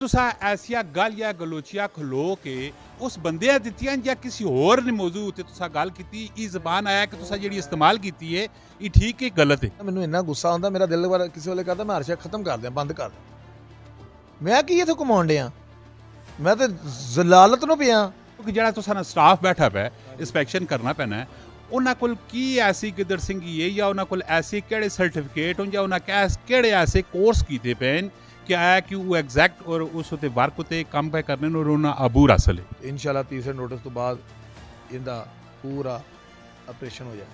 तुसा ऐसिया गल या गलोचिया खलो के उस बंदे दित्तियां या किसी होर ने मौजू उत्ते तुसा गल कीती ई ज़बान आया कि तुसा जेह्ड़ी इस्तेमाल कीती है ये ठीक है गलत है। ਮੈਨੂੰ ਇੰਨਾ ਗੁੱਸਾ ਆਉਂਦਾ ਮੇਰਾ ਦਿਲ ਵਾਰ ਕਿਸੇ ਵੇਲੇ ਕਰਦਾ ਮੈਂ ਹਰ ਸ਼ੈ ਖਤਮ ਕਰ ਦਿਆਂ ਬੰਦ ਕਰ ਦਿਆਂ। ਮੈਂ ਕੀ ਇੱਥੇ ਘੁਮਾਉਣ ਡਿਆ ਮੈਂ ਤੇ ਜ਼ਲਾਲਤ ਨੂੰ ਪਿਆ। क्योंकि जेह्ड़ा तुसा ना स्टाफ बैठा पै इंस्पैक्शन करना पैना है उन्हां कोल की ऐसी गिदड़ सिंघी है या उन्हां कोल ऐसे केड़े सर्टिफिकेट होन या उन्हां केड़े ऐसे कोर्स कीते पे कि आया कि वो एग्जैक्ट और उस उत्ते वर्क उत्ते कम पे करने और उन्हां अबूर हासिल है। ਇਨਸ਼ਾਅੱਲਾ ਤੀਸਰੇ ਨੋਟਿਸ ਤੋਂ ਬਾਅਦ ਇਹਦਾ ਪੂਰਾ ਆਪਰੇਸ਼ਨ ਹੋ ਜਾਏ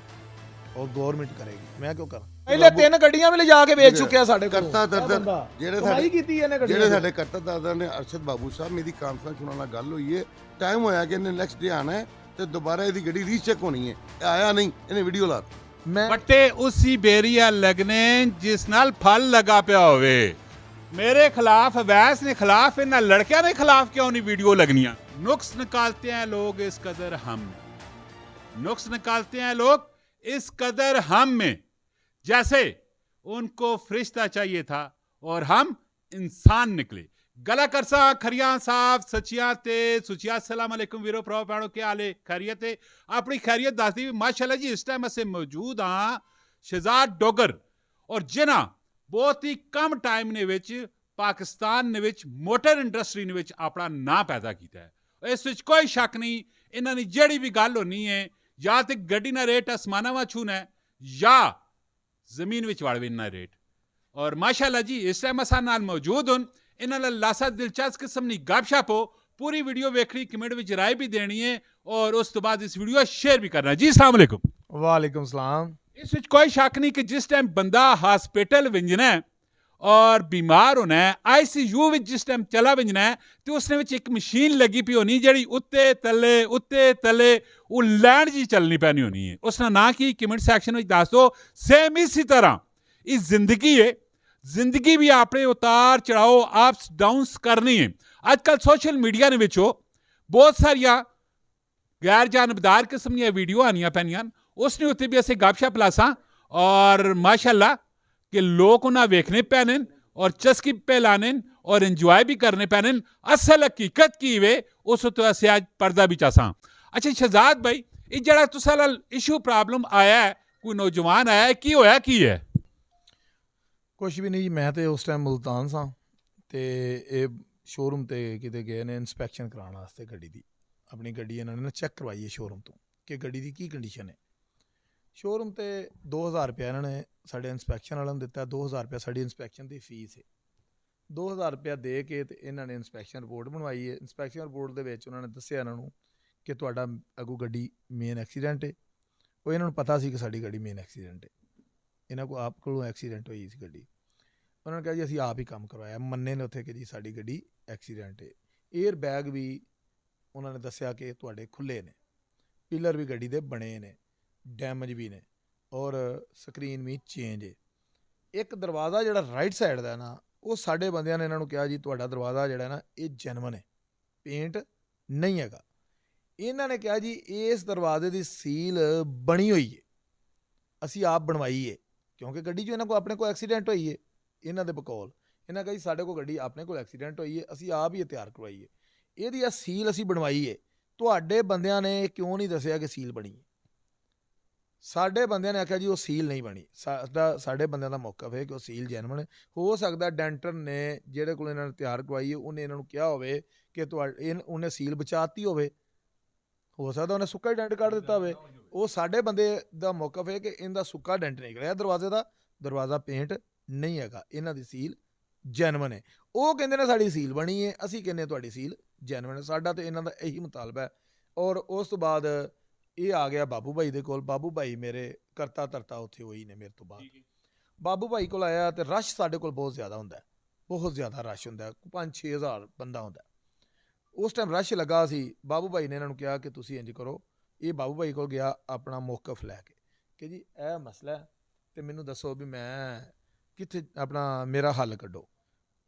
ਔਰ ਗਵਰਨਮੈਂਟ ਕਰੇਗੀ। ਮੈਂ ਕਿਉਂ ਕਰਾਂ? ਪਹਿਲੇ 3 ਗੱਡੀਆਂ ਵੀ ਲਿਜਾ ਕੇ ਵੇਚ ਚੁੱਕਿਆ ਸਾਡੇ ਕੋਲ ਕਰਤਾ ਦਰਦਰ ਜਿਹੜੇ ਕਮਾਈ ਕੀਤੀ ਇਹਨੇ ਗੱਡੀਆਂ ਜਿਹੜੇ ਸਾਡੇ ਕਰਤਾ ਦਰਦਰ ਨੇ ਅਰਸ਼ਦ ਬਾਬੂ ਸਾਹਿਬ ਮੇਰੀ ਕਾਨਫਰੰਸ ਉਹਨਾਂ ਨਾਲ ਗੱਲ ਹੋਈ ਹੈ ਟਾਈਮ ਹੋਇਆ ਕਿ ਇਹਨੇ ਨੈਕਸਟ ਡੇ ਆਣਾ ਹੈ ਤੇ ਦੁਬਾਰਾ ਇਹਦੀ ਗੱਡੀ ਰੀਚੈਕ ਹੋਣੀ ਹੈ। ਇਹ ਆਇਆ ਨਹੀਂ ਇਹਨੇ ਵੀਡੀਓ ਲਾ ਮੈਂ बट्टे उसी बेरिया लगने जिस नाल फल लगा पिया होवे मेरे खिलाफ अवैस ने खिलाफ इन्हां लड़कियां ने खिलाफ क्यों नहीं वीडियो लगनियां? नुक्स निकालते हैं लोग इस कदर हम नुक्स निकालते हैं लोग इस कदर हम में जैसे उनको फरिश्ता चाहिए था और हम इंसान निकले। गला करसा खरिया साहब सचिया ते सुचिया अस्सलाम वालेकुम वीरो भराओ भैणो क्या हाल है? खैरियत है? अपनी खैरियत दस दी माशाल्लाह जी। इस टाइम असें मौजूद हाँ शहजाद डोगर और जिन्हां बहुत ही कम टाइम ने विच पाकिस्तान ने विच मोटर इंडस्ट्री ने विच अपना नां पैदा कीता है। इस विच कोई शक नहीं इन्हां दी जेहड़ी भी गल होनी है या तो गड्डी ना रेट आसमाना वा छूना है या जमीन विच वड़ वेना रेट। और माशाल्लाह जी इस टाइम असां नाल मौजूद हन इन्हां नाल लासा दिलचस्प किस्म दी गपशप हो। पूरी वीडियो वेखनी कमेंट विच राय भी देनी है और उस तो बाद इस वीडियो शेयर भी करना है। जी अस्सलाम वालेकुम। ਵਾਲੇਕੁਮ ਸਲਾਮ। इस विच कोई शक नहीं कि जिस टाइम बंदा हॉस्पिटल विंजना है और बीमार होना है ICU विच जिस टाइम चला विंजना है तो उसने विच एक मशीन लगी पई होनी जेहड़ी उत्ते तले वो लैंड जी चलनी पैनी होनी है। उसका ना की कमेंट सैक्शन में दस दो। सेम इसी तरह ये जिंदगी है। जिंदगी भी अपने उतार चढ़ाओ अप्स डाउन्स करनी है। अजकल सोशल मीडिया ने विचो बहुत सारिया गैर जानबदार किस्म दी वीडियो आनियां पैनियां उसने उत्ते भी असें गपशप लासा और माशाल्लाह कि लोग उन्हें वेखने पैने और चस्की पे लाने और इंजॉय भी करने पैने। असल हकीकत की वे उस उत्ते असें अज पर्दा भी चासां। अच्छा शहजाद भाई ये जड़ा तुसा नाल इशू प्रॉब्लम आया है कोई नौजवान आया है की होया की है? ਕੁਛ ਵੀ ਨਹੀਂ ਜੀ ਮੈਂ ਤੇ ਉਸ ਟਾਈਮ ਮੁਲਤਾਨ ਸਾਂ ਤੇ ਇਹ ਸ਼ੋਰੂਮ ਤੇ ਕਿਤੇ ਗਏ ਨੇ ਇਨਸਪੈਕਸ਼ਨ ਕਰਾਉਣ ਵਾਸਤੇ ਗੱਡੀ ਦੀ। ਆਪਣੀ ਗੱਡੀ ਇਹਨਾਂ ਨੇ ਚੈੱਕ ਕਰਵਾਈ ਹੈ ਸ਼ੋਰੂਮ ਤੋਂ ਕਿ ਗੱਡੀ ਦੀ ਕੀ ਕੰਡੀਸ਼ਨ ਹੈ। ਸ਼ੋਰੂਮ ਤੇ 2000 ਰੁਪਇਆ ਇਹਨਾਂ ਨੇ ਸਾਡੇ ਇਨਸਪੈਕਸ਼ਨ ਵਾਲਿਆਂ ਨੂੰ ਦਿੱਤਾ। 2000 ਰੁਪਇਆ ਸਾਡੀ ਇਨਸਪੈਕਸ਼ਨ ਦੀ ਫੀਸ ਹੈ। 2000 ਰੁਪਇਆ ਦੇ ਕੇ ਤੇ ਇਹਨਾਂ ਨੇ ਇਨਸਪੈਕਸ਼ਨ ਰਿਪੋਰਟ ਬਣਵਾਈ ਹੈ। ਇਨਸਪੈਕਸ਼ਨ ਰਿਪੋਰਟ ਦੇ ਵਿੱਚ ਉਹਨਾਂ ਨੇ ਦੱਸਿਆ ਇਹਨਾਂ ਨੂੰ ਕਿ ਤੁਹਾਡਾ ਅੱਗੋਂ ਗੱਡੀ ਮੇਨ ਐਕਸੀਡੈਂਟ ਹੈ। ਉਹ ਇਹਨਾਂ ਨੂੰ ਪਤਾ ਸੀ ਕਿ ਸਾਡੀ ਗੱਡੀ ਮੇਨ ਐਕਸੀਡੈਂਟ ਹੈ। ਇਹਨਾਂ ਕੋਲ ਆਪ ਕੋਲੋਂ ਐਕਸੀਡੈਂਟ ਹੋਈ ਸੀ ਗੱਡੀ। ਉਹਨਾਂ ਨੇ ਕਿਹਾ ਜੀ ਅਸੀਂ ਆਪ ਹੀ ਕੰਮ ਕਰਵਾਇਆ। ਮੰਨੇ ਨੇ ਉੱਥੇ ਕਿ ਜੀ ਸਾਡੀ ਗੱਡੀ ਐਕਸੀਡੈਂਟ ਹੈ। ਏਅਰ ਬੈਗ ਵੀ ਉਹਨਾਂ ਨੇ ਦੱਸਿਆ ਕਿ ਤੁਹਾਡੇ ਖੁੱਲ੍ਹੇ ਨੇ। ਪਿਲਰ ਵੀ ਗੱਡੀ ਦੇ ਬਣੇ ਨੇ ਡੈਮੇਜ ਵੀ ਨੇ ਔਰ ਸਕਰੀਨ ਵੀ ਚੇਂਜ ਹੈ। ਇੱਕ ਦਰਵਾਜ਼ਾ ਜਿਹੜਾ ਰਾਈਟ ਸਾਈਡ ਦਾ ਨਾ ਉਹ ਸਾਡੇ ਬੰਦਿਆਂ ਨੇ ਇਹਨਾਂ ਨੂੰ ਕਿਹਾ ਜੀ ਤੁਹਾਡਾ ਦਰਵਾਜ਼ਾ ਜਿਹੜਾ ਨਾ ਇਹ ਜੈਨੂਇਨ ਹੈ ਪੇਂਟ ਨਹੀਂ ਹੈਗਾ। ਇਹਨਾਂ ਨੇ ਕਿਹਾ ਜੀ ਇਸ ਦਰਵਾਜ਼ੇ ਦੀ ਸੀਲ ਬਣੀ ਹੋਈ ਹੈ ਅਸੀਂ ਆਪ ਬਣਵਾਈ ਹੈ ਕਿਉਂਕਿ ਗੱਡੀ 'ਚ ਇਹਨਾਂ ਕੋਲ ਆਪਣੇ ਕੋਲ ਐਕਸੀਡੈਂਟ ਹੋਈ ਹੈ। ਇਹਨਾਂ ਦੇ ਬਕੌਲ ਇਹਨਾਂ ਕਹੀ ਸਾਡੇ ਕੋਲ ਗੱਡੀ ਆਪਣੇ ਕੋਲ ਐਕਸੀਡੈਂਟ ਹੋਈ ਹੈ ਅਸੀਂ ਆਪ ਹੀ ਤਿਆਰ ਕਰਵਾਈ ਹੈ। ਇਹਦੀ ਆ ਸੀਲ ਅਸੀਂ ਬਣਵਾਈ ਹੈ। ਤੁਹਾਡੇ ਬੰਦਿਆਂ ਨੇ ਕਿਉਂ ਨਹੀਂ ਦੱਸਿਆ ਕਿ ਸੀਲ ਬਣੀ ਹੈ? ਸਾਡੇ ਬੰਦਿਆਂ ਨੇ ਆਖਿਆ ਜੀ ਉਹ ਸੀਲ ਨਹੀਂ ਬਣੀ। ਸਾਡੇ ਬੰਦਿਆਂ ਦਾ ਮੌਕਾ ਹੈ ਕਿ ਉਹ ਸੀਲ ਜੈਨੂਇਨ ਹੋ ਸਕਦਾ। ਡੈਂਟਰ ਨੇ ਜਿਹੜੇ ਕੋਲ ਇਹਨਾਂ ਨੇ ਤਿਆਰ ਕਰਵਾਈ ਹੈ ਉਹਨੇ ਇਹਨਾਂ ਨੂੰ ਕਿਹਾ ਹੋਵੇ ਕਿ ਉਹਨੇ ਸੀਲ ਬਚਾਤੀ ਹੋਵੇ। ਹੋ ਸਕਦਾ ਉਹਨੇ ਸੁੱਕਾ ਹੀ ਡੈਂਟ ਕੱਢ ਦਿੱਤਾ ਹੋਵੇ। ਉਹ ਸਾਡੇ ਬੰਦੇ ਦਾ ਮੌਕਫ ਹੈ ਕਿ ਇਹਦਾ ਸੁੱਕਾ ਡੈਂਟ ਨਿਕਲਿਆ ਦਰਵਾਜ਼ੇ ਦਾ। ਦਰਵਾਜ਼ਾ ਪੇਂਟ ਨਹੀਂ ਹੈਗਾ ਇਹਨਾਂ ਦੀ ਸੀਲ ਜੈਨੂਇਨ ਹੈ। ਉਹ ਕਹਿੰਦੇ ਨੇ ਸਾਡੀ ਸੀਲ ਬਣੀ ਹੈ ਅਸੀਂ ਕਹਿੰਦੇ ਤੁਹਾਡੀ ਸੀਲ ਜੈਨੂਇਨ ਹੈ। ਸਾਡਾ ਤਾਂ ਇਹਨਾਂ ਦਾ ਇਹੀ ਮੁਤਾਲਬਾ ਹੈ। ਔਰ ਉਸ ਤੋਂ ਬਾਅਦ ਇਹ ਆ ਗਿਆ ਬਾਬੂ ਭਾਈ ਦੇ ਕੋਲ। ਬਾਬੂ ਭਾਈ ਮੇਰੇ ਕਰਤਾ ਧਰਤਾ ਉੱਥੇ ਹੋਈ ਨੇ ਮੇਰੇ ਤੋਂ ਬਾਅਦ। ਬਾਬੂ ਭਾਈ ਕੋਲ ਆਇਆ ਤੇ ਰਸ਼ ਸਾਡੇ ਕੋਲ ਬਹੁਤ ਜ਼ਿਆਦਾ ਹੁੰਦਾ ਬਹੁਤ ਜ਼ਿਆਦਾ ਰਸ਼ ਹੁੰਦਾ 5-6 ਹਜ਼ਾਰ ਬੰਦਾ ਹੁੰਦਾ। ਉਸ ਟਾਈਮ ਰਸ਼ ਲੱਗਾ ਸੀ। ਬਾਬੂ ਭਾਈ ਨੇ ਇਹਨਾਂ ਨੂੰ ਕਿਹਾ ਕਿ ਤੁਸੀਂ ਇੰਝ ਕਰੋ। ਇਹ ਬਾਬੂ ਭਾਈ ਕੋਲ ਗਿਆ ਆਪਣਾ ਮੌਕਫ ਲੈ ਕੇ ਕਿ ਜੀ ਇਹ ਮਸਲਾ ਅਤੇ ਮੈਨੂੰ ਦੱਸੋ ਵੀ ਮੈਂ ਕਿੱਥੇ ਆਪਣਾ ਮੇਰਾ ਹੱਲ ਕੱਢੋ।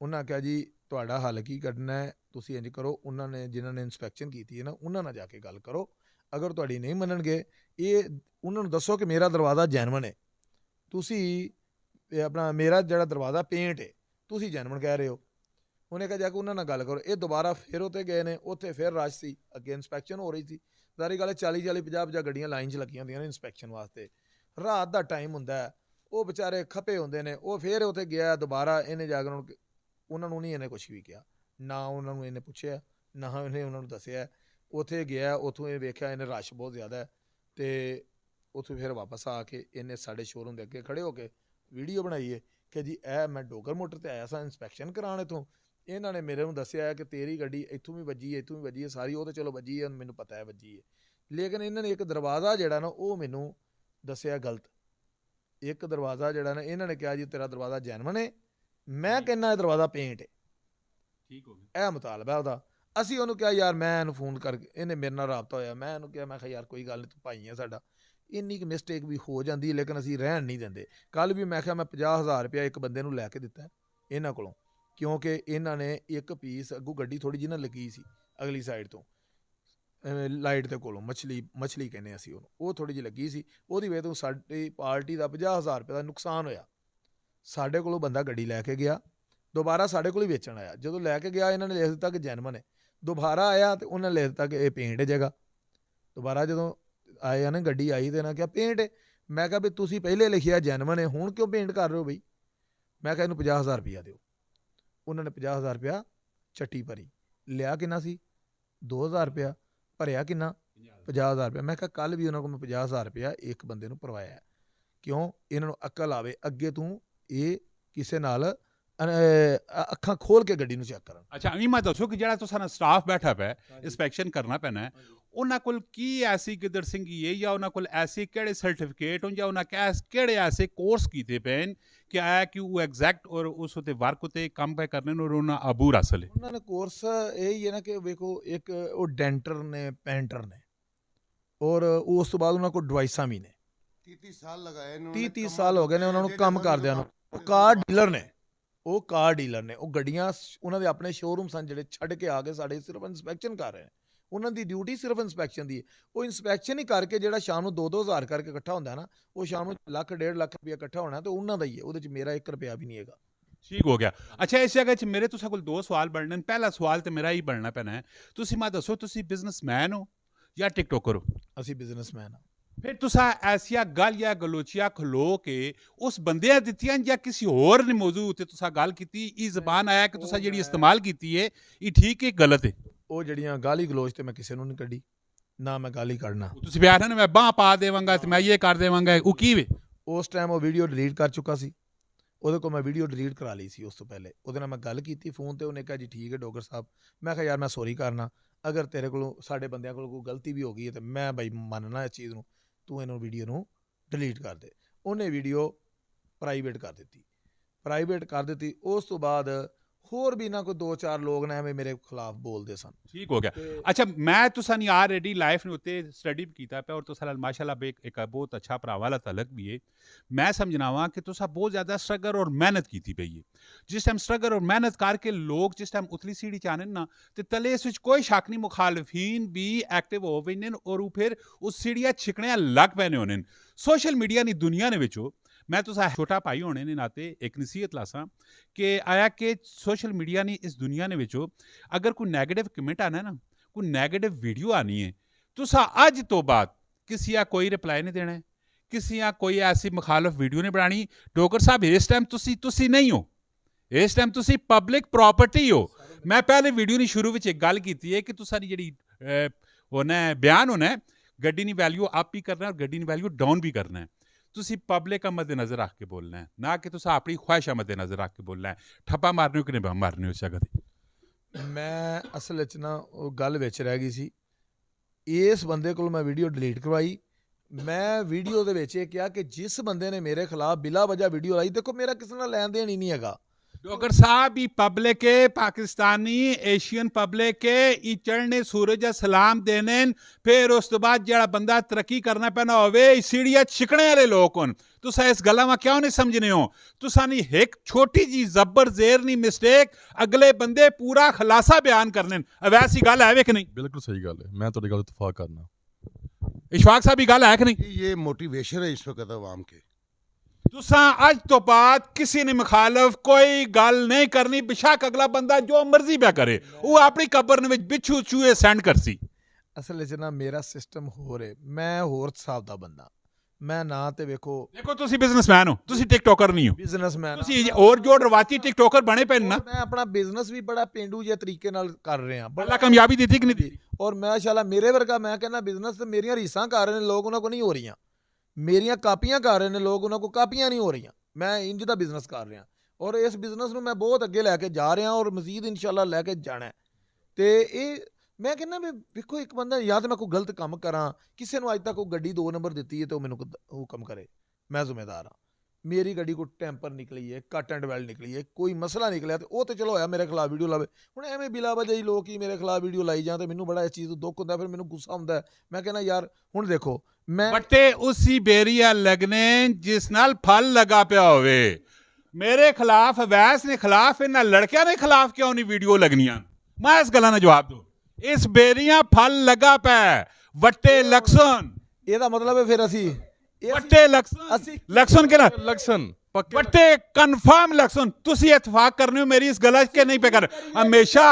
ਉਹਨਾਂ ਕਿਹਾ ਜੀ ਤੁਹਾਡਾ ਹੱਲ ਕੀ ਕੱਢਣਾ ਹੈ ਤੁਸੀਂ ਇੰਝ ਕਰੋ ਉਹਨਾਂ ਨੇ ਜਿਨ੍ਹਾਂ ਨੇ ਇਨਸਪੈਕਸ਼ਨ ਕੀਤੀ ਹੈ ਨਾ ਉਹਨਾਂ ਨਾਲ ਜਾ ਕੇ ਗੱਲ ਕਰੋ। ਅਗਰ ਤੁਹਾਡੀ ਨਹੀਂ ਮੰਨਣਗੇ ਇਹ ਉਹਨਾਂ ਨੂੰ ਦੱਸੋ ਕਿ ਮੇਰਾ ਦਰਵਾਜ਼ਾ ਜੈਨੂਇਨ ਹੈ ਤੁਸੀਂ ਆਪਣਾ ਮੇਰਾ ਜਿਹੜਾ ਦਰਵਾਜ਼ਾ ਪੇਂਟ ਹੈ ਤੁਸੀਂ ਜੈਨੂਇਨ ਕਹਿ ਰਹੇ ਹੋ। ਉਹਨੇ ਕਿਹਾ ਜਾ ਕੇ ਉਹਨਾਂ ਨਾਲ ਗੱਲ ਕਰੋ। ਇਹ ਦੁਬਾਰਾ ਫਿਰ ਉੱਥੇ ਗਏ ਨੇ, ਉੱਥੇ ਫਿਰ ਰਸ਼ ਸੀ, ਅੱਗੇ ਇੰਸਪੈਕਸ਼ਨ ਹੋ ਰਹੀ ਸੀ। ਸਾਰੀ ਗੱਲ 40 50 ਗੱਡੀਆਂ ਲਾਈਨ 'ਚ ਲੱਗੀਆਂ ਹੁੰਦੀਆਂ ਨੇ ਇੰਸਪੈਕਸ਼ਨ ਵਾਸਤੇ। ਰਾਤ ਦਾ ਟਾਈਮ ਹੁੰਦਾ, ਉਹ ਵਿਚਾਰੇ ਖਪੇ ਹੁੰਦੇ ਨੇ। ਉਹ ਫਿਰ ਉੱਥੇ ਗਿਆ ਦੁਬਾਰਾ, ਇਹਨੇ ਜਾ ਕੇ ਉਹਨਾਂ ਨੂੰ ਨਹੀਂ ਇਹਨੇ ਕੁਛ ਵੀ ਕਿਹਾ, ਨਾ ਉਹਨਾਂ ਨੂੰ ਇਹਨੇ ਪੁੱਛਿਆ, ਨਾ ਇਹਨੇ ਉਹਨਾਂ ਨੂੰ ਦੱਸਿਆ। ਉੱਥੇ ਗਿਆ, ਉੱਥੋਂ ਇਹ ਵੇਖਿਆ ਇਹਨੇ ਰਸ਼ ਬਹੁਤ ਜ਼ਿਆਦਾ, ਅਤੇ ਉੱਥੋਂ ਫਿਰ ਵਾਪਸ ਆ ਕੇ ਇਹਨੇ ਸਾਡੇ ਸ਼ੋਰੂਮ ਦੇ ਅੱਗੇ ਖੜ੍ਹੇ ਹੋ ਕੇ ਵੀਡੀਓ ਬਣਾਈ ਹੈ ਕਿ ਜੀ ਇਹ ਮੈਂ ਡੋਗਰ ਮੋਟਰ 'ਤੇ ਆਇਆ ਸਾਂ ਇੰਸਪੈਕਸ਼ਨ ਕਰਾਉਣ ਇੱਥੋਂ। ਇਹਨਾਂ ਨੇ ਮੇਰੇ ਨੂੰ ਦੱਸਿਆ ਕਿ ਤੇਰੀ ਗੱਡੀ ਇੱਥੋਂ ਵੀ ਵੱਜੀ ਹੈ, ਇੱਥੋਂ ਵੀ ਵੱਜੀ ਹੈ, ਸਾਰੀ ਉਹ ਤਾਂ ਚਲੋ ਵੱਜੀ ਹੈ, ਮੈਨੂੰ ਪਤਾ ਹੈ ਵੱਜੀ ਹੈ, ਲੇਕਿਨ ਇਹਨਾਂ ਨੇ ਇੱਕ ਦਰਵਾਜ਼ਾ ਜਿਹੜਾ ਨਾ ਉਹ ਮੈਨੂੰ ਦੱਸਿਆ ਗਲਤ। ਇੱਕ ਦਰਵਾਜ਼ਾ ਜਿਹੜਾ ਨਾ ਇਹਨਾਂ ਨੇ ਕਿਹਾ ਜੀ ਤੇਰਾ ਦਰਵਾਜ਼ਾ ਜੈਨਵਨ ਹੈ, ਮੈਂ ਕਹਿੰਦਾ ਇਹ ਦਰਵਾਜ਼ਾ ਪੇਂਟ ਹੈ। ਠੀਕ ਹੋ ਗਿਆ, ਇਹ ਮੁਤਾਲਬਾ ਉਹਦਾ। ਅਸੀਂ ਉਹਨੂੰ ਕਿਹਾ ਯਾਰ, ਮੈਂ ਇਹਨੂੰ ਫੋਨ ਕਰਕੇ, ਇਹਨੇ ਮੇਰੇ ਨਾਲ ਰਾਬਤਾ ਹੋਇਆ, ਮੈਂ ਇਹਨੂੰ ਕਿਹਾ, ਮੈਂ ਕਿਹਾ ਯਾਰ ਕੋਈ ਗੱਲ ਨਹੀਂ, ਤੂੰ ਭਾਈ ਹੈ ਸਾਡਾ, ਇੰਨੀ ਕੁ ਮਿਸਟੇਕ ਵੀ ਹੋ ਜਾਂਦੀ, ਲੇਕਿਨ ਅਸੀਂ ਰਹਿਣ ਨਹੀਂ ਦਿੰਦੇ। ਕੱਲ੍ਹ ਵੀ ਮੈਂ ਕਿਹਾ ਮੈਂ 50,000 ਰੁਪਇਆ ਇੱਕ ਬੰਦੇ ਨੂੰ ਲੈ ਕੇ ਦਿੱਤਾ ਇਹਨਾਂ ਕੋਲੋਂ, ਕਿਉਂਕਿ ਇਹਨਾਂ ਨੇ ਇੱਕ ਪੀਸ ਅੱਗੋਂ ਗੱਡੀ ਥੋੜ੍ਹੀ ਜਿਹੀ ਨਾ ਲੱਗੀ ਸੀ ਅਗਲੀ ਸਾਈਡ ਤੋਂ, ਲਾਈਟ ਦੇ ਕੋਲੋਂ ਮਛਲੀ ਕਹਿੰਦੇ ਅਸੀਂ ਉਹਨੂੰ, ਉਹ ਥੋੜ੍ਹੀ ਜਿਹੀ ਲੱਗੀ ਸੀ, ਉਹਦੀ ਵਜ੍ਹਾ ਤੋਂ ਸਾਡੀ ਪਾਰਟੀ ਦਾ 50,000 ਰੁਪਏ ਦਾ ਨੁਕਸਾਨ ਹੋਇਆ। ਸਾਡੇ ਕੋਲੋਂ ਬੰਦਾ ਗੱਡੀ ਲੈ ਕੇ ਗਿਆ, ਦੁਬਾਰਾ ਸਾਡੇ ਕੋਲ ਹੀ ਵੇਚਣ ਆਇਆ। ਜਦੋਂ ਲੈ ਕੇ ਗਿਆ ਇਹਨਾਂ ਨੇ ਲਿਖ ਦਿੱਤਾ ਕਿ ਜੈਨਵਨ ਹੈ। ਦੁਬਾਰਾ ਆਇਆ ਅਤੇ ਉਹਨਾਂ ਨੇ ਲਿਖ ਦਿੱਤਾ ਕਿ ਇਹ ਪੇਂਟ ਹੈ ਜਗ੍ਹਾ। ਦੁਬਾਰਾ ਜਦੋਂ ਆਏ ਨਾ ਗੱਡੀ ਆਈ ਤੇ ਨਾ ਕਿਹਾ ਪੇਂਟ ਹੈ। ਮੈਂ ਕਿਹਾ ਵੀ ਤੁਸੀਂ ਪਹਿਲੇ ਲਿਖਿਆ ਜੈਨਵਨ ਹੈ, ਹੁਣ ਕਿਉਂ ਪੇਂਟ ਕਰ ਰਹੇ ਹੋ ਬਈ? ਮੈਂ ਕਿਹਾ ਇਹਨੂੰ 50,000 ਰੁਪਇਆ ਦਿਓ। ਉਹਨਾਂ ਨੇ 50,000 ਰੁਪਇਆ ਚੱਟੀ ਭਰੀ। ਲਿਆ ਕਿੰਨਾ ਸੀ? 2,000 ਰੁਪਇਆ। ਭਰਿਆ ਕਿੰਨਾ? 50,000 ਰੁਪਇਆ। ਮੈਂ ਕਿਹਾ ਕੱਲ੍ਹ ਵੀ ਉਹਨਾਂ ਕੋਲ ਮੈਂ 50,000 ਰੁਪਇਆ ਇੱਕ ਬੰਦੇ ਨੂੰ ਭਰਵਾਇਆ। ਕਿਉਂ? ਇਹਨਾਂ ਨੂੰ ਅਕਲ ਆਵੇ, ਅੱਗੇ ਤੂੰ ਇਹ ਕਿਸੇ ਨਾਲ ਅੱਖਾਂ ਖੋਲ ਕੇ ਗੱਡੀ ਨੂੰ ਚੈੱਕ ਕਰਨ। ਅੱਛਾ ਅਮੀ ਮੈਂ ਦੱਸੋ ਕਿ ਜਿਹੜਾ ਤੁਸਾਂ ਸਟਾਫ ਬੈਠਾ ਪਿਆ ਇੰਸਪੈਕਸ਼ਨ ਕਰਨਾ ਪੈਣਾ ਹੈ, ਉਹਨਾਂ ਕੋਲ ਕੀ ਐਸੀ ਗਿੱਦੜ ਸਿੰਘੀ ਹੈ, ਜਾਂ ਉਹਨਾਂ ਕੋਲ ਐਸੇ ਕਿਹੜੇ ਸਰਟੀਫਿਕੇਟ ਹੋਣ, ਜਾਂ ਉਹਨਾਂ ਕਿਹੜੇ ਐਸੇ ਕੋਰਸ ਕੀਤੇ ਪਏ ਨੇ ਕਿ ਆਇਆ ਕਿ ਉਹ ਐਗਜ਼ੈਕਟ ਔਰ ਉਸ ਉੱਤੇ ਵਰਕ ਉੱਤੇ ਕੰਮ ਪੈ ਕਰਨੇ ਨੂੰ ਉਹਨਾਂ ਅਬੂਰ ਹਾਸਲ ਹੈ? ਉਹਨਾਂ ਨੇ ਕੋਰਸ ਇਹ ਹੀ ਹੈ ਨਾ ਕਿ ਵੇਖੋ, ਇੱਕ ਉਹ ਡੈਂਟਰ ਨੇ, ਪੈਂਟਰ ਨੇ, ਔਰ ਉਸ ਤੋਂ ਬਾਅਦ ਉਹਨਾਂ ਕੋਲ ਡਿਵਾਈਸਾਂ ਵੀ ਨੇ। 30 ਸਾਲ ਲਗਾਏ ਨੇ, 30 ਸਾਲ ਹੋ ਗਏ ਨੇ ਉਹਨਾਂ ਨੂੰ ਕੰਮ ਕਰਦਿਆਂ ਨੂੰ। ਉਹ ਕਾਰ ਡੀਲਰ ਨੇ, ਉਹ ਕਾਰ ਡੀਲਰ ਨੇ। ਉਹ ਗੱਡੀਆਂ ਉਹਨਾਂ ਦੇ ਆਪਣੇ ਸ਼ੋਰੂਮ ਸਨ ਜਿਹੜੇ ਛੱਡ ਕੇ ਆ ਕੇ ਸਾਡੇ ਸਿਰਫ ਇੰਸਪੈਕਸ਼ਨ ਕਰ ਰਹੇ ਨੇ। ਉਹਨਾਂ ਦੀ ਡਿਊਟੀ ਸਿਰਫ ਇੰਸਪੈਕਸ਼ਨ ਦੀ ਹੈ। ਉਹ ਇੰਸਪੈਕਸ਼ਨ ਹੀ ਕਰਕੇ ਜਿਹੜਾ ਸ਼ਾਮ ਨੂੰ 2-2 ਹਜ਼ਾਰ ਕਰਕੇ ਇਕੱਠਾ ਹੁੰਦਾ ਨਾ, ਉਹ ਸ਼ਾਮ ਨੂੰ 1-1.5 ਲੱਖ ਰੁਪਇਆ ਇਕੱਠਾ ਹੋਣਾ, ਤੇ ਉਹਨਾਂ ਦਾ ਹੀ ਹੈ, ਉਹਦੇ 'ਚ ਮੇਰਾ 1 ਰੁਪਇਆ ਵੀ ਨਹੀਂ ਹੈਗਾ। ਠੀਕ ਹੋ ਗਿਆ। ਅੱਛਾ ਇਸ ਜਗ੍ਹਾ 'ਚ ਮੇਰੇ ਤੁਸਾਂ ਕੋਲ 2 ਸਵਾਲ ਬਣਨੇ ਨੇ। ਪਹਿਲਾ ਸਵਾਲ ਤੇ ਮੇਰਾ ਹੀ ਬਣਨਾ ਪੈਣਾ ਹੈ, ਤੁਸੀਂ ਮੈਂ ਦੱਸੋ ਤੁਸੀਂ ਬਿਜ਼ਨਸਮੈਨ ਹੋ ਜਾਂ ਟਿਕਟੋਕਰ ਹੋ? ਅਸੀਂ ਬਿਜ਼ਨਸਮੈਨ ਹਾਂ। ਫਿਰ ਤੁਸਾਂ ਐਸੀਆਂ ਗੱਲ ਜਾਂ ਗਲੋਚੀਆਂ ਖਲੋ ਕੇ ਉਸ ਬੰਦਿਆਂ ਦਿੱਤੀਆਂ ਜਾਂ ਕਿਸੇ ਹੋਰ ਨੇ ਮੌਜੂ ਉੱਤੇ ਤੁਸਾਂ ਗੱਲ ਕੀਤੀ, ਇਹ ਜ਼ਬਾਨ ਆਇਆ ਕਿ ਤੁਸਾਂ ਜਿਹੜੀ ਇਸਤੇਮਾਲ ਕੀਤੀ ਹੈ ਇਹ ਠੀਕ ਹੈ ਗਲਤ ਹੈ? ਉਹ ਜਿਹੜੀਆਂ ਗਾਲੀ ਗਲੋਚ ਤੇ ਮੈਂ ਕਿਸੇ ਨੂੰ ਨਹੀਂ ਕੱਢੀ, ਨਾ ਮੈਂ ਗਾਲੀ ਕੱਢਣਾ। ਤੁਸੀਂ ਬਿਆਨ ਨਾ ਮੈਂ ਬਾਂਹ ਪਾ ਦੇਵਾਂਗਾ ਤੇ ਮੈਂ ਇਹ ਕਰ ਦੇਵਾਂਗਾ, ਉਹ ਕੀ ਵੇ? ਉਸ ਟਾਈਮ ਉਹ ਵੀਡੀਓ ਡਿਲੀਟ ਕਰ ਚੁੱਕਾ ਸੀ, ਉਹਦੇ ਕੋਲ ਮੈਂ ਵੀਡੀਓ ਡਿਲੀਟ ਕਰਾ ਲਈ ਸੀ। ਉਸ ਤੋਂ ਪਹਿਲੇ ਉਹਦੇ ਨਾਲ ਮੈਂ ਗੱਲ ਕੀਤੀ ਫੋਨ ਤੇ, ਉਹਨੇ ਕਿਹਾ ਜੀ ਠੀਕ ਹੈ ਡੋਗਰ ਸਾਹਿਬ। ਮੈਂ ਕਿਹਾ ਯਾਰ ਮੈਂ ਸੌਰੀ ਕਰਨਾ, ਅਗਰ ਤੇਰੇ ਕੋਲੋਂ ਸਾਡੇ ਬੰਦਿਆਂ ਕੋਲ ਕੋਈ ਗਲਤੀ ਵੀ ਹੋ ਗਈ ਹੈ ਤੇ ਮੈਂ ਬਈ ਮੰਨਣਾ ਇਸ ਚੀਜ਼ ਨੂੰ, ਤੂੰ ਇਹਨੂੰ ਵੀਡੀਓ ਨੂੰ ਡਿਲੀਟ ਕਰ ਦੇ। ਉਹਨੇ ਵੀਡੀਓ ਪ੍ਰਾਈਵੇਟ ਕਰ ਦਿੱਤੀ। ਉਸ ਤੋਂ ਬਾਅਦ ਹੋਰ ਵੀ ਨਾ ਕੋਈ 2-4 ਲੋਕ ਨੇ ਐਵੇਂ ਮੇਰੇ ਖਿਲਾਫ ਬੋਲਦੇ ਸਨ। ਠੀਕ ਹੋ ਗਿਆ। ਅੱਛਾ ਮੈਂ ਤੁਸਾਂ ਨਹੀਂ ਆਲਰੇਡੀ ਲਾਈਫ ਨੂੰ ਉੱਤੇ ਸਟੱਡੀ ਕੀਤਾ ਪਿਆ, ਔਰ ਤੁਸਾਂ ਨਾਲ ਮਾਸ਼ਾਅੱਲਾ ਇੱਕ ਬਹੁਤ ਅੱਛਾ ਭਰਾ ਵਾਲਾ ਤਲਕ ਵੀ ਹੈ। ਮੈਂ ਸਮਝਣਾ ਵਾ ਕਿ ਤੁਸਾਂ ਬਹੁਤ ਜ਼ਿਆਦਾ ਸਟਰਗਲ ਔਰ ਮਿਹਨਤ ਕੀਤੀ ਪਈ ਹੈ। ਜਿਸ ਟਾਈਮ ਸਟਰਗਲ ਔਰ ਮਿਹਨਤ ਕਰਕੇ ਲੋਕ ਜਿਸ ਟਾਈਮ ਉਤਲੀ ਸੀੜੀ 'ਚ ਆने ਨਾ, ਤੇ ਤਲੇ ਇਸ ਵਿੱਚ ਕੋਈ ਸ਼ੱਕ ਨਹੀਂ ਮੁਖਾਲਫੀਨ ਵੀ ਐਕਟਿਵ ਹੋ ਪਏ ਨੇ, ਔਰ ਉਹ ਫਿਰ ਉਸ ਸੀੜੀਆਂ ਛਿਕਣਿਆਂ ਲੱਗ ਪੈਣੇ ਹੋਣੇ ਨੇ। ਸੋਸ਼ਲ ਮੀਡੀਆ ਦੀ ਦੁਨੀਆ ਦੇ ਵਿੱਚੋਂ मैं तुसा छोटा भाई होने ने नाते एक नसीहत लासा कि आया कि सोशल मीडिया ने इस दुनिया ने विचो अगर कोई नैगेटिव कमेंट आना ना, कोई नैगेटिव वीडियो आनी है, तुसा अज तो बाद किसी या कोई रिप्लाई नहीं देना है, किसी या कोई ऐसी मुखालफ वीडियो नहीं बनानी। डोगर साहब इस टाइम तुसी नहीं हो, इस टाइम तुसी पब्लिक प्रॉपर्टी हो। मैं पहले वीडियो की शुरू में एक गल की है कि तुसा जी होना बयान होना है, गड्डी की वैल्यू अप भी करना है और गड्डी की वैल्यू डाउन भी करना है। ਤੁਸੀਂ ਪਬਲਿਕ का मद्देनज़र रख के बोलना है, ना कि तुसा अपनी ख्वाहिशा मद्देनज़र रख के बोलना है। ठप्पा मारने हो कि नहीं मारने हो? जगह दी ਮੈਂ ਅਸਲ ਵਿੱਚ ਨਾ ਉਹ ਗੱਲ ਵਿੱਚ ਰਹਿ ਗਈ ਸੀ। ਇਸ ਬੰਦੇ ਕੋਲ ਮੈਂ ਵੀਡੀਓ ਡਿਲੀਟ ਕਰਵਾਈ। ਮੈਂ ਵੀਡੀਓ ਦੇ ਵਿੱਚ ਇਹ ਕਿਹਾ ਕਿ ਜਿਸ ਬੰਦੇ ਨੇ ਮੇਰੇ ਖਿਲਾਫ ਬਿਲਾ ਵਜ੍ਹਾ ਵੀਡੀਓ ਲਾਈ, ਦੇਖੋ ਮੇਰਾ ਕਿਸੇ ਨਾਲ ਲੈਣ ਦੇਣ ਹੀ ਨਹੀਂ ਹੈਗਾ। डॉक्टर साहब ये पब्लिक है, पाकिस्तानी एशियन पब्लिक है, ये चढ़ने सूरज सलाम देने, फिर उस तो बाद जड़ा बंदा तरक्की करना पैना होवे सीढ़ियां छिकने वाले लोग होन। तुसा इस गल्ला में क्यों नहीं समझने हो? तुसा नहीं एक छोटी जी जबर जेर नहीं मिस्टेक अगले बंदे पूरा खलासा बयान करने, वैसी गल है कि नहीं? बिल्कुल सही गल है, मैं तुहाडी गल इत्तफाक करना। इशफाक साहब ये गल है कि नहीं? ये मोटिवेशन है इस वक्त अवाम के। तुसां अज तो बाद किसी ने मुखालफ कोई गल नहीं करनी, बेशक अगला बंदा जो मर्जी पिया करे, वो अपनी कबर विच बिच्छू चूहे सेंड करसी। ਅਸਲ 'ਚ ਨਾ ਮੇਰਾ ਸਿਸਟਮ ਹੋਰ ਹੈ, ਮੈਂ ਹੋਰ ਹਿਸਾਬ ਦਾ ਬੰਦਾ, ਮੈਂ ਨਾ ਤੇ ਵੇਖੋ देखो तुसी बिजनेसमैन हो, तुसी टिकटॉकर नहीं हो, ਬਿਜ਼ਨਸਮੈਨ तुसी और जो रवायती टिकटॉकर बने पे ना, ਮੈਂ ਆਪਣਾ ਬਿਜ਼ਨਸ ਵੀ ਬੜਾ ਪੇਂਡੂ ਜਿਹੇ ਤਰੀਕੇ ਨਾਲ ਕਰ ਰਿਹਾ अल्लाह कामयाबी दी थी कि नहीं दी? ਔਰ ਮਾਸ਼ਾਅੱਲਾ ਮੇਰੇ ਵਰਗਾ ਮੈਂ ਕਹਿੰਦਾ ਬਿਜ਼ਨਸ ਤੇ ਮੇਰੀਆਂ ਰੀਸਾਂ ਕਰ ਰਹੇ ਨੇ ਲੋਕ, ਉਹਨਾਂ ਕੋ ਨਹੀਂ ਹੋ ਰਹੀਆਂ, ਮੇਰੀਆਂ ਕਾਪੀਆਂ ਕਰ ਰਹੇ ਨੇ ਲੋਕ, ਉਹਨਾਂ ਕੋ ਕਾਪੀਆਂ ਨਹੀਂ ਹੋ ਰਹੀਆਂ। ਮੈਂ ਇੰਜ ਦਾ ਬਿਜ਼ਨਸ ਕਰ ਰਿਹਾ ਔਰ ਇਸ ਬਿਜ਼ਨਸ ਨੂੰ ਮੈਂ ਬਹੁਤ ਅੱਗੇ ਲੈ ਕੇ ਜਾ ਰਿਹਾ ਔਰ ਮਜ਼ੀਦ ਇਨਸ਼ਾਅੱਲਾ ਲੈ ਕੇ ਜਾਣਾ ਹੈ। ਤੇ ਇਹ ਮੈਂ ਕਹਿੰਦਾ ਵੀ ਵੇਖੋ ਇੱਕ ਬੰਦਾ ਜਾਂ ਤਾਂ ਮੈਂ ਕੋਈ ਗਲਤ ਕੰਮ ਕਰਾਂ, ਕਿਸੇ ਨੂੰ ਅੱਜ ਤੱਕ ਉਹ ਗੱਡੀ 2 ਨੰਬਰ ਦਿੱਤੀ ਹੈ ਤੇ ਉਹ ਮੈਨੂੰ ਹੁਕਮ ਕਰੇ, ਮੈਂ ਜ਼ਿੰਮੇਦਾਰ ਹਾਂ। ਮੇਰੀ ਗੱਡੀ ਕੋਈ ਟੈਂਪਰ ਨਿਕਲੀ ਹੈ, ਕੱਟ ਐਂਡ ਵੈਲਡ ਨਿਕਲੀ ਹੈ, ਕੋਈ ਮਸਲਾ ਨਿਕਲਿਆ ਤੇ ਉਹ ਤੇ ਚਲੋ ਹੋਇਆ ਮੇਰੇ ਖਿਲਾਫ ਵੀਡੀਓ ਲਾਵੇ। ਹੁਣ ਐਵੇਂ ਬਿਲਾ ਵਜ੍ਹਾ ਹੀ ਲੋਕ ਹੀ ਮੇਰੇ ਖਿਲਾਫ ਵੀਡੀਓ ਲਾਈ ਜਾਂ ਤੇ ਮੈਨੂੰ ਬੜਾ ਇਸ ਚੀਜ਼ ਤੋਂ ਦੁੱਖ ਹੁੰਦਾ, ਫਿਰ ਮੈਨੂੰ ਗੁੱਸਾ ਹੁੰਦਾ। ਮੈਂ ਕਹਿੰਦਾ ਯਾਰ ਹੁਣ ਦੇਖੋ ਮੈਂ ਵੱਟੇ ਉਸੀ ਬੇਰੀਆ ਲੱਗਨੇ ਜਿਸ ਨਾਲ ਫਲ ਲਗਾ ਪਿਆ ਹੋਵੇ। ਮੇਰੇ ਖਿਲਾਫ ਅਵੈਸ ਨੇ ਖਿਲਾਫ ਇਹਨਾਂ ਲੜਕਿਆਂ ਦੇ ਖਿਲਾਫ ਕਿਉਂ ਨਹੀਂ ਵੀਡੀਓ ਲੱਗਣੀਆਂ? ਮੈਂ ਇਸ ਗੱਲਾਂ ਦਾ ਜਵਾਬ ਦਿਓ। ਇਸ ਬੇਰੀਆਂ ਫਲ ਲਗਾ ਪਿਆ, ਵੱਟੇ ਲਕਸਨ, ਇਹਦਾ ਮਤਲਬ ਹੈ ਫਿਰ ਅਸੀਂ ਵੱਟੇ ਲਕਸਨ, ਲਕਸਨ ਕਿਹੜਾ? ਲਕਸਨ ਪੱਕੇ ਵੱਟੇ ਕਨਫਰਮ ਲਕਸਨ। ਤੁਸੀਂ ਇਤਫਾਕ ਕਰਨੇ ਹੋ ਮੇਰੀ ਇਸ ਗੱਲ 'ਚ ਕਿ ਨਹੀਂ ਪਿਆ ਕਰ? ਹਮੇਸ਼ਾ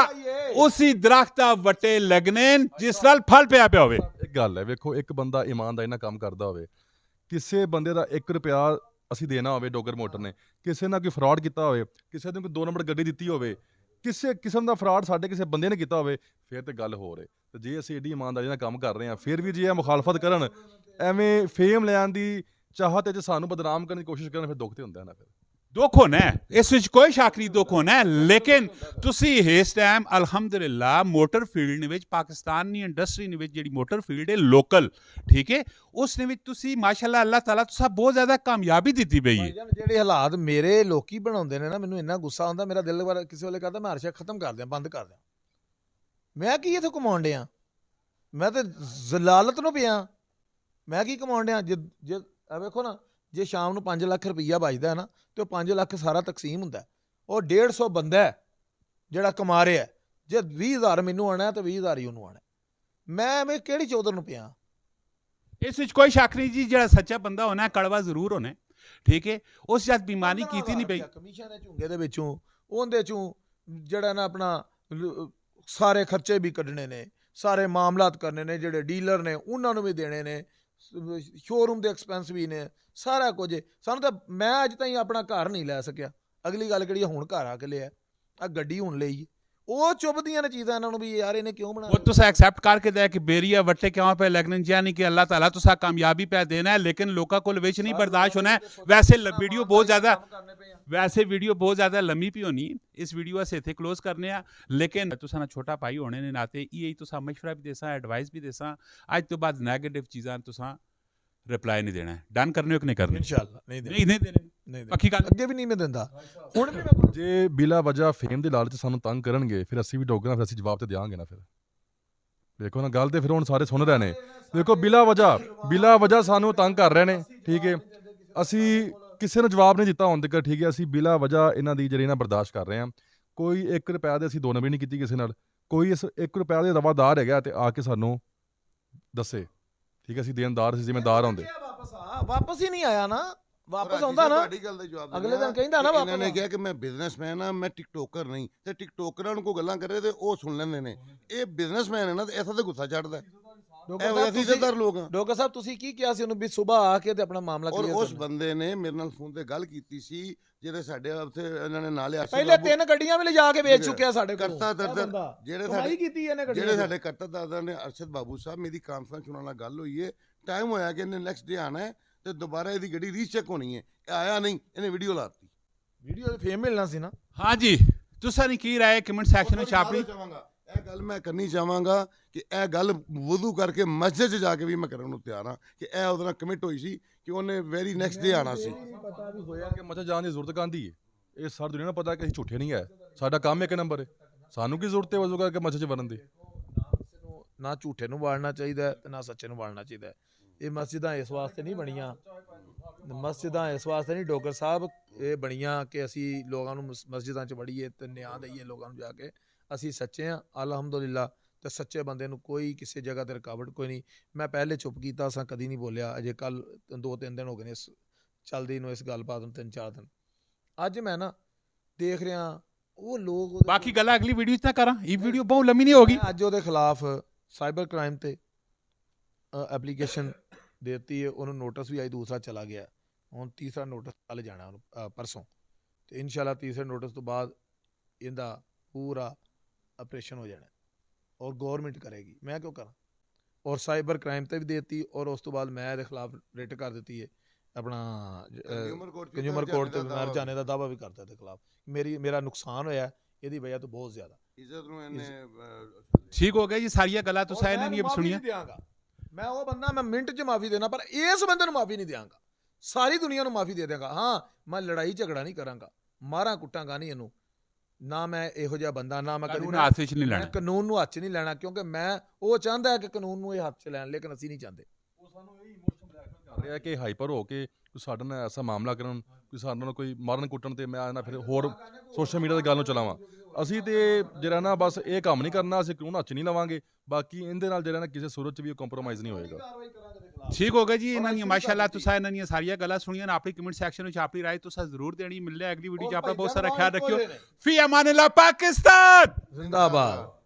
ਉਸੀ ਦਰਖਤ ਦਾ ਵੱਟੇ ਲੱਗਣੇ ਜਿਸ ਨਾਲ ਫਲ ਪਿਆ ਹੋਵੇ। ਇੱਕ ਗੱਲ ਹੈ, ਵੇਖੋ ਇੱਕ ਬੰਦਾ ਇਮਾਨਦਾਰੀ ਨਾਲ ਕੰਮ ਕਰਦਾ ਹੋਵੇ, ਕਿਸੇ ਬੰਦੇ ਦਾ 1 ਰੁਪਿਆ ਅਸੀਂ ਦੇਣਾ ਹੋਵੇ, ਡੋਗਰ ਮੋਟਰ ਨੇ ਕਿਸੇ ਨਾਲ ਕੋਈ ਫਰਾਡ ਕੀਤਾ ਹੋਵੇ, ਕਿਸੇ ਨੂੰ ਕੋਈ 2 ਨੰਬਰ ਗੱਡੀ ਦਿੱਤੀ ਹੋਵੇ, ਕਿਸੇ ਕਿਸਮ ਦਾ ਫਰਾਡ ਸਾਡੇ ਕਿਸੇ ਬੰਦੇ ਨੇ ਕੀਤਾ ਹੋਵੇ, ਫਿਰ ਤੇ ਗੱਲ ਹੋ ਰਹੀ। ਤੇ ਜੇ ਅਸੀਂ ਏਡੀ ਇਮਾਨਦਾਰੀ ਨਾਲ ਕੰਮ ਕਰ ਰਹੇ ਹਾਂ, ਫਿਰ ਵੀ ਜੇ ਇਹ ਮੁਖਾਲਫਤ ਕਰਨ, ਐਵੇਂ ਫੇਮ ਲੈਣ ਦੀ ਚਾਹਤ 'ਚ ਸਾਨੂੰ ਬਦਨਾਮ ਕਰਨ ਦੀ ਕੋਸ਼ਿਸ਼ ਕਰਨ, ਫਿਰ ਦੁੱਖ ਤੇ ਹੁੰਦਾ ਨਾ। ਫਿਰ ਦੁੱਖ ਹੋਣਾ ਇਸ ਵਿੱਚ ਕੋਈ ਸ਼ੱਕ ਨਹੀਂ, ਦੁੱਖ ਹੋਣਾ। ਲੇਕਿਨ ਤੁਸੀਂ ਇਸ ਟਾਈਮ ਅਲਹਮਦੁਲਿਲਾ ਮੋਟਰ ਫੀਲਡ ਵਿੱਚ ਪਾਕਿਸਤਾਨ ਦੀ ਇੰਡਸਟਰੀ ਵਿੱਚ ਜਿਹੜੀ ਮੋਟਰ ਫੀਲਡ ਹੈ ਲੋਕਲ, ਠੀਕ ਹੈ, ਉਸ ਵਿੱਚ ਤੁਸੀਂ ਮਾਸ਼ਾਅੱਲਾ ਅੱਲਾਹ ਤਾਲਾ ਤੁਸੀਂ ਬਹੁਤ ਜ਼ਿਆਦਾ ਕਾਮਯਾਬੀ ਦਿੱਤੀ ਪਈ ਹੈ। ਜਿਹੜੇ ਹਾਲਾਤ ਮੇਰੇ ਲੋਕੀ ਬਣਾਉਂਦੇ ਨੇ ਨਾ, ਮੈਨੂੰ ਇੰਨਾ ਗੁੱਸਾ ਆਉਂਦਾ, ਮੇਰਾ ਦਿਲ ਕਿਸੇ ਵੇਲੇ ਕਰਦਾ ਮੈਂ ਹਰ ਸ਼ੈ ਖਤਮ ਕਰ ਦਿਆਂ, ਬੰਦ ਕਰ ਦਿਆਂ। ਮੈਂ ਕੀ ਇੱਥੇ ਕਮਾਉਣ ਡਿਆ? ਮੈਂ ਤੇ ਜ਼ਲਾਲਤ ਨੂੰ ਪਿਆ। ਮੈਂ ਕੀ ਕਮਾਉਣ ਡਿਆ? ਜੇ ਵੇਖੋ ਨਾ, ਜੇ ਸ਼ਾਮ ਨੂੰ 5 ਲੱਖ ਰੁਪਈਆ ਬਚਦਾ ਹੈ ਨਾ, ਤੇ ਉਹ 5 ਲੱਖ ਸਾਰਾ ਤਕਸੀਮ ਹੁੰਦਾ, ਉਹ 150 ਬੰਦਾ ਹੈ ਜਿਹੜਾ ਕਮਾ ਰਿਹਾ। ਜੇ 20,000 ਮੈਨੂੰ ਆਉਣਾ ਤੇ 20,000 ਹੀ ਉਹਨੂੰ ਆਉਣਾ। ਮੈਂ ਐਵੇਂ ਕਿਹੜੀ ਚੌਧਰ ਨੂੰ ਪਿਆ? ਇਸ ਵਿੱਚ ਕੋਈ ਸ਼ੱਕ ਨਹੀਂ ਜੀ, ਜਿਹੜਾ ਸੱਚਾ ਬੰਦਾ ਹੋਣਾ ਕੜਵਾ ਜ਼ਰੂਰ ਹੋਣਾ, ਠੀਕ ਹੈ। ਉਸ ਜਦ ਬੇਈਮਾਨੀ ਕੀਤੀ ਨਹੀਂ ਪਈ। ਕਮਿਸ਼ਨ ਦੇ ਝੁੰਗੇ ਦੇ ਵਿੱਚੋਂ ਉਹਦੇ ਚੋਂ ਜਿਹੜਾ ਨਾ ਆਪਣਾ ਸਾਰੇ ਖਰਚੇ ਵੀ ਕੱਢਣੇ ਨੇ, ਸਾਰੇ ਮਾਮਲਾਤ ਕਰਨੇ ਨੇ, ਜਿਹੜੇ ਡੀਲਰ ਨੇ ਉਹਨਾਂ ਨੂੰ ਵੀ ਦੇਣੇ ਨੇ, ਸ਼ੋਰੂਮ ਦੇ ਐਕਸਪੈਂਸ ਵੀ ਨੇ, ਸਾਰਾ ਕੁਝ। ਸਾਨੂੰ ਤਾਂ ਮੈਂ ਅੱਜ ਤਾਈਂ ਆਪਣਾ ਘਰ ਨਹੀਂ ਲੈ ਸਕਿਆ। ਅਗਲੀ ਗੱਲ ਕਿਹੜੀ, ਹੁਣ ਘਰ ਆ ਕੇ ਲਿਆ, ਆ ਗੱਡੀ ਹੁਣ ਲਈ। ਉਹ ਚੁੱਭਦੀਆਂ ਨੇ ਚੀਜ਼ਾਂ ਇਹਨਾਂ ਨੂੰ ਵੀ ਯਾਰ ਇਹਨੇ ਕਿਉਂ ਬਣਾਇਆ। वो तुसा एक्सेप्ट करके दे कि बेरिया वट्टे क्यों पे लगने, यानी कि अल्लाह ताला तुसा कामयाबी पे देना है, लेकिन लोगों को विच नहीं बर्दाश्त होना है। वैसे वीडियो बहुत ज़्यादा लंबी भी होनी, इस वीडियो से इत्थे क्लोज करने आ। लेकिन तुसा ना छोटा भाई होने ने नाते यही तुसा मशवरा भी देसा, एडवाइस भी देसा। अज तो बाद नेगेटिव चीज़ां तुसा रिप्लाई नहीं देना है। डन करने हो कि नहीं करने? इंशाअल्लाह नहीं देने पक्की गल। ਅੱਗੇ ਵੀ ਨਹੀਂ ਮੈਂ ਦਿੰਦਾ, ਹੁਣ ਵੀ ਮੈਂ ਜੇ ਬਿਲਾ ਵਜ੍ਹਾ ਫੇਮ ਦੇ ਲਾਲਚ ਸਾਨੂੰ ਤੰਗ ਕਰਨਗੇ, ਫਿਰ ਅਸੀਂ ਵੀ ਡੋਗਰਾਂ, ਫਿਰ ਅਸੀਂ ਜਵਾਬ ਤੇ ਦਿਆਂਗੇ ਨਾ। ਫਿਰ ਦੇਖੋ ਨਾ ਗੱਲ ਤੇ ਫਿਰ ਹੁਣ ਸਾਰੇ ਸੁਣ ਰਹੇ ਨੇ। ਦੇਖੋ ਬਿਲਾ ਵਜ੍ਹਾ ਸਾਨੂੰ ਤੰਗ ਕਰ ਰਹੇ ਨੇ, ਠੀਕ ਹੈ। ਅਸੀਂ ਕਿਸੇ ਨੂੰ ਜਵਾਬ ਨਹੀਂ ਦਿੱਤਾ ਹੁਣ ਤੱਕ, ਠੀਕ ਹੈ। ਅਸੀਂ ਬਿਲਾ ਵਜ੍ਹਾ ਇਹਨਾਂ ਦੀ ਜਿਹੜੀ ਨਾ ਬਰਦਾਸ਼ਤ ਕਰ ਰਹੇ ਹਾਂ। ਕੋਈ 1 ਰੁਪਇਆ ਦੇ ਅਸੀਂ 2 ਨੰਬਰ ਨਹੀਂ ਕੀਤੀ ਕਿਸੇ ਨਾਲ। ਕੋਈ ਇਸ 1 ਰੁਪਇਆ ਦੇ ਰਵਾਦਾਰ ਹੈਗਾ ਤੇ ਆ ਕੇ ਸਾਨੂੰ ਦੱਸੇ, ਠੀਕ ਹੈ। ਅਸੀਂ ਦੇਣਦਾਰ, ਅਸੀਂ ਜ਼ਿੰਮੇਦਾਰ ਹੁੰਦੇ। ਵਾਪਸ ਹੀ ਨਹੀਂ ਆਇਆ ਨਾ, ਵਾਪਸ ਆਉਂਦਾ ਨਾ ਤੁਹਾਡੀ ਗੱਲ ਦਾ ਜਵਾਬ ਅਗਲੇ ਦਿਨ ਕਹਿੰਦਾ ਨਾ ਵਾਪਸ। ਇਹਨਾਂ ਨੇ ਕਿਹਾ ਕਿ ਮੈਂ ਬਿਜ਼ਨਸਮੈਨ ਆ, ਮੈਂ ਟਿਕਟੋਕਰ ਨਹੀਂ। ਤੇ ਟਿਕਟੋਕਰਾਂ ਨੂੰ ਕੋਈ ਗੱਲਾਂ ਕਰੇ ਤੇ ਉਹ ਸੁਣ ਲੈਂਦੇ ਨੇ। ਇਹ ਬਿਜ਼ਨਸਮੈਨ ਹੈ ਨਾ, ਐਸਾ ਤੇ ਗੁੱਸਾ ਚੜਦਾ। ਅਸੀਂ ਇੱਜ਼ਤਦਾਰ ਲੋਕ ਹਾਂ। ਡੋਗਰ ਸਾਹਿਬ ਤੁਸੀਂ ਕੀ ਕਿਹਾ ਸੀ ਉਹਨੂੰ ਵੀ ਸਵੇਰ ਆ ਕੇ ਤੇ ਆਪਣਾ ਮਾਮਲਾ ਔਰ ਕਲੀਅਰ ਉਸ ਬੰਦੇ ਨੇ ਮੇਰੇ ਨਾਲ ਫੋਨ ਤੇ ਗੱਲ ਕੀਤੀ ਸੀ, ਜਿਹੜੇ ਸਾਡੇ ਉੱਥੇ ਇਹਨਾਂ ਨੇ ਨਾਲ ਪਹਿਲੇ 3 ਗੱਡੀਆਂ ਵੀ ਲਿਜਾ ਕੇ ਵੇਚ ਚੁੱਕਿਆ ਸਾਡੇ ਕੋਲ। ਕਰਤਾ ਦਰਦਰ ਜਿਹੜੇ ਸਾਡੇ ਕਰਤਾ ਦਰਦਰ ਨੇ ਅਰਸ਼ਦ ਬਾਬੂ ਸਾਹਿਬ, ਮੇਰੀ ਕਾਨਫਰੰਸ ਉਹਨਾਂ ਨਾਲ ਗੱਲ ਹੋਈ ਹੈ। ਟਾਈਮ ਹੋਇਆ ਕਿ ਇਹਨੇ ਨੈਕਸਟ ਡੇ ਆਣਾ ਹੈ ਤੇ ਦੁਬਾਰਾ ਇਹਦੀ ਗੱਡੀ ਰੀਚੈਕ ਹੋਣੀ ਹੈ। ਇਹ ਆਇਆ ਨਹੀਂ, ਇਹਨੇ ਵੀਡੀਓ ਲਾਤੀ। ਵੀਡੀਓ ਤੇ ਫੇਮ ਮਿਲਣਾ ਸੀ ਨਾ। हाँ जी, तुसा ने की राय कमेंट सेक्शन में छापनी। ਇਹ ਗੱਲ ਮੈਂ ਕਰਨੀ ਚਾਹਾਂਗਾ ਕਿ ਇਹ ਗੱਲ ਵਜ਼ੂ ਕਰਕੇ ਮਸਜਿਦ 'ਚ ਜਾ ਕੇ ਵੀ ਮੈਂ ਕਰਨ ਨੂੰ ਤਿਆਰ ਹਾਂ ਕਿ ਇਹ ਉਹਦੇ ਨਾਲ ਕਮਿਟ ਹੋਈ ਸੀ ਕਿ ਉਹਨੇ ਵੈਰੀ ਨੈਕਸਟ ਡੇ ਆਣਾ ਸੀ। ਪਤਾ ਵੀ ਹੋਇਆ ਕਿ ਮੱਝ ਜਾਣ ਦੀ ਜ਼ਰੂਰਤ ਕਾਹਦੀ ਹੈ? ਇਹ ਸਾਰੀ ਦੁਨੀਆ ਨੂੰ ਪਤਾ ਕਿ ਅਸੀਂ ਝੂਠੇ ਨਹੀਂ ਹੈ। ਸਾਡਾ ਕੰਮ 1 ਨੰਬਰ ਹੈ। ਸਾਨੂੰ ਕੀ ਜ਼ਰੂਰਤ ਹੈ ਵਜ਼ੂ ਕਰਕੇ ਮੱਝ 'ਚ ਵੜਨ ਦੀ? ਨਾ ਝੂਠੇ ਨੂੰ ਵਾਲਣਾ ਚਾਹੀਦਾ ਤੇ ਨਾ ਸੱਚੇ ਨੂੰ ਵਾਲਣਾ ਚਾਹੀਦਾ। ਇਹ ਮਸਜਿਦਾਂ ਇਸ ਵਾਸਤੇ ਨਹੀਂ ਬਣੀਆਂ, ਮਸਜਿਦਾਂ ਇਸ ਵਾਸਤੇ ਨਹੀਂ ਡੋਗਰ ਸਾਹਿਬ ਇਹ ਬਣੀਆਂ ਕਿ ਅਸੀਂ ਲੋਕਾਂ ਨੂੰ ਮਸਜਿਦਾਂ 'ਚ ਵੜੀਏ ਤੇ ਨਿਆਂ ਦਈਏ ਲੋਕਾਂ ਨੂੰ ਜਾ ਕੇ। ਅਸੀਂ ਸੱਚੇ ਹਾਂ ਅਲਹਮਦੁਲਿਲਾ, ਤੇ ਸੱਚੇ ਬੰਦੇ ਨੂੰ ਕੋਈ ਕਿਸੇ ਜਗ੍ਹਾ ਤੇ ਰੁਕਾਵਟ ਕੋਈ ਨਹੀਂ। ਮੈਂ ਪਹਿਲੇ ਚੁੱਪ ਕੀਤਾ ਸਾਂ, ਕਦੀ ਨਹੀਂ ਬੋਲਿਆ। ਅਜੇ ਕੱਲ 2-3 ਦਿਨ ਹੋ ਗਏ ਨੇ ਚੱਲਦੀ ਨੂੰ ਇਸ ਗੱਲਬਾਤ ਨੂੰ 3-4 ਦਿਨ। ਅੱਜ ਮੈਂ ਨਾ ਦੇਖ ਰਿਹਾ ਉਹ ਲੋਕ ਬਾਕੀ ਗੱਲਾਂ ਅਗਲੀ ਵੀਡੀਓ 'ਚ ਨਾ ਕਰਾਂ, ਇਹ ਵੀਡੀਓ ਬਹੁਤ ਲੰਮੀ ਨਹੀਂ ਹੋਗੀ। ਅੱਜ ਉਹਦੇ ਖਿਲਾਫ ਸਾਈਬਰ ਕ੍ਰਾਈਮ ਤੇ ਐਪਲੀਕੇਸ਼ਨ ਦੇਤੀ ਹੈ, ਉਹਨੂੰ ਨੋਟਿਸ ਵੀ ਅੱਜ ਦੂਸਰਾ ਚਲਾ ਗਿਆ, ਹੁਣ ਤੀਸਰਾ ਨੋਟਿਸ ਕੱਲ੍ਹ ਜਾਣਾ ਉਹਨੂੰ ਪਰਸੋਂ, ਤੇ ਇਨਸ਼ਾਅੱਲਾ ਤੀਸਰੇ ਨੋਟਿਸ ਤੋਂ ਬਾਅਦ ਇਹਦਾ ਪੂਰਾ ਆਪਰੇਸ਼ਨ ਹੋ ਜਾਣਾ ਔਰ ਗੌਰਮੈਂਟ ਕਰੇਗੀ, ਮੈਂ ਕਿਉਂ ਕਰਾਂ। ਔਰ ਸਾਈਬਰ ਕ੍ਰਾਈਮ ਤੇ ਵੀ ਦੇਤੀ ਔਰ ਉਸ ਤੋਂ ਬਾਅਦ ਮੈਂ ਇਹਦੇ ਖਿਲਾਫ ਰਿਟ ਕਰ ਦਿੱਤੀ ਹੈ ਆਪਣਾ ਕੰਜ਼ਿਊਮਰ ਕੋਰਟ ਤੇ ਮੈਂ ਹਰਜਾਨੇ ਦਾ ਦਾਅਵਾ ਵੀ ਕਰਤਾ ਇਹਦੇ ਖਿਲਾਫ। ਮੇਰਾ ਨੁਕਸਾਨ ਹੋਇਆ ਇਹਦੀ ਵਜ੍ਹਾ ਤੋਂ ਬਹੁਤ ਜ਼ਿਆਦਾ। ਠੀਕ ਹੋ ਗਿਆ ਜੀ, ਸਾਰੀਆਂ ਗੱਲਾਂ ਤੁਸੀਂ ਇਹਨਾਂ ਦੀਆਂ ਸੁਣੀਆਂ। ਮੈਂ ਉਹ ਬੰਦਾ, ਮੈਂ ਮਿੰਟ 'ਚ ਮਾਫੀ ਦੇਣਾ, ਪਰ ਇਸ ਬੰਦੇ ਨੂੰ ਮਾਫੀ ਨਹੀਂ ਦਿਆਂਗਾ, ਸਾਰੀ ਦੁਨੀਆ ਨੂੰ ਮਾਫੀ ਦੇ ਦਿਆਂਗਾ। ਹਾਂ, ਮੈਂ ਲੜਾਈ ਝਗੜਾ ਨਹੀਂ ਕਰਾਂਗਾ, ਮਾਰਾਂ ਕੁੱਟਾਂਗਾ ਨਹੀਂ ਇਹਨੂੰ, ਨਾ ਮੈਂ ਇਹੋ ਜਿਹਾ ਬੰਦਾ, ਨਾ ਮੈਂ ਕਾਨੂੰਨ ਹੱਥ 'ਚ ਨਹੀਂ ਲੈਣਾ, ਕਾਨੂੰਨ ਨੂੰ ਹੱਥ 'ਚ ਨਹੀਂ ਲੈਣਾ, ਕਿਉਂਕਿ ਮੈਂ ਉਹ ਚਾਹੁੰਦਾ ਹੈ ਕਿ ਕਾਨੂੰਨ ਨੂੰ ਇਹ ਹੱਥ 'ਚ ਲੈਣ, ਲੇਕਿਨ ਅਸੀਂ ਨਹੀਂ ਚਾਹੁੰਦੇ। ਉਹ ਸਾਨੂੰ ਇਹ ਇਮੋਸ਼ਨ ਬਲੈਕਮੇਲ ਕਰ ਰਿਹਾ ਕਿ ਹਾਈਪਰ ਹੋ ਕੇ ਕੋਈ ਸਾਡੇ ਨਾਲ ਐਸਾ ਮਾਮਲਾ ਕਰਨ, ਕੋਈ ਸਾਡੇ ਨਾਲ ਕੋਈ ਮਾਰਨ ਕੁੱਟਣ ਤੇ ਮੈਂ ਨਾ ਫਿਰ ਹੋਰ ਸੋਸ਼ਲ ਮੀਡੀਆ ਦੀ ਗੱਲ ਨੂੰ ਚਲਾਵਾਂ। ਅਸੀਂ ਤੇ ਜਿਹੜਾ ਨਾ ਬਸ ਇਹ ਕੰਮ ਨਹੀਂ ਕਰਨਾ, ਅਸੀਂ ਕਾਨੂੰਨ ਹੱਥ 'ਚ ਨਹੀਂ ਲਵਾਂਗੇ, ਬਾਕੀ ਇਹਦੇ ਨਾਲ ਜਿਹੜਾ ਨਾ ਕਿਸੇ ਸੂਰਤ 'ਚ ਵੀ ਕੰਪਰੋਮਾਈਜ਼ ਨਹੀਂ ਹੋਏਗਾ। ਠੀਕ ਹੋ ਗਿਆ ਜੀ, ਇਹਨਾਂ ਦੀਆਂ ਮਾਸ਼ਾਅੱਲਾ ਤੁਸੀਂ ਇਹਨਾਂ ਦੀਆਂ ਸਾਰੀਆਂ ਗੱਲਾਂ ਸੁਣੀਆਂ। ਆਪਣੀ ਕਮੈਂਟ ਸੈਕਸ਼ਨ ਵਿੱਚ ਆਪਣੀ ਰਾਏ ਤੁਸੀਂ ਜ਼ਰੂਰ ਦੇਣੀ। ਮਿਲਦੇ ਅਗਲੀ ਵੀਡੀਓ 'ਚ, ਆਪਣਾ ਬਹੁਤ ਸਾਰਾ ਖਿਆਲ ਰੱਖਿਓ। ਫੀ ਅਮਾਨਿल्लाह, ਪਾਕਿस्तान ਜ਼ਿੰਦਾਬਾਦ।